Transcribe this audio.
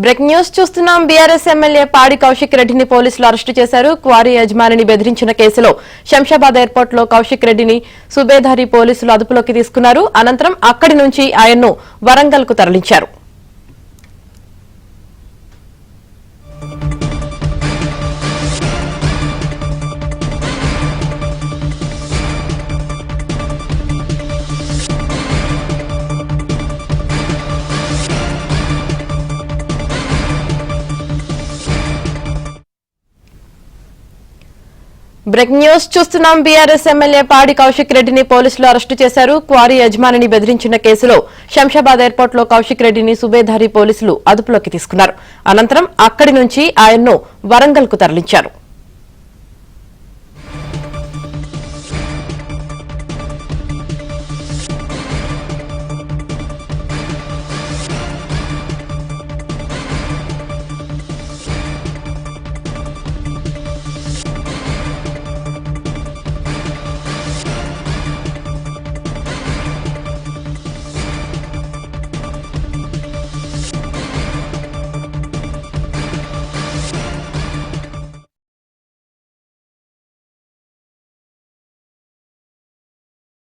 Break news చూస్తున్నాం. BRS MLA పాడి కౌశిక్ రెడ్డిని పోలీసులు అరెస్టు చేశారు. క్వారీ యజమానిని బెదిరించిన కేసులో శంషాబాద్ ఎయిర్పోర్ట్ లో కౌశిక్ రెడ్డిని సుబేదారి పోలీసులు అదుపులోకి తీసుకున్నారు. అనంతరం అక్కడి నుంచి ఆయన్ను వరంగల్ కు తరలించారు. బ్రేక్ న్యూస్ చూస్తున్నాం. బీఆర్ఎస్ ఎమ్మెల్యే పాడి కౌశిక్ రెడ్డిని పోలీసులు అరెస్టు చేశారు. క్వారీ యజమానిని బెదిరించిన కేసులో శంషాబాద్ ఎయిర్పోర్ట్ లో కౌశిక్ రెడ్డిని సుబేదారి పోలీసులు అదుపులోకి తీసుకున్నారు. అనంతరం అక్కడి నుంచి ఆయన్ను వరంగల్ కు తరలించారు.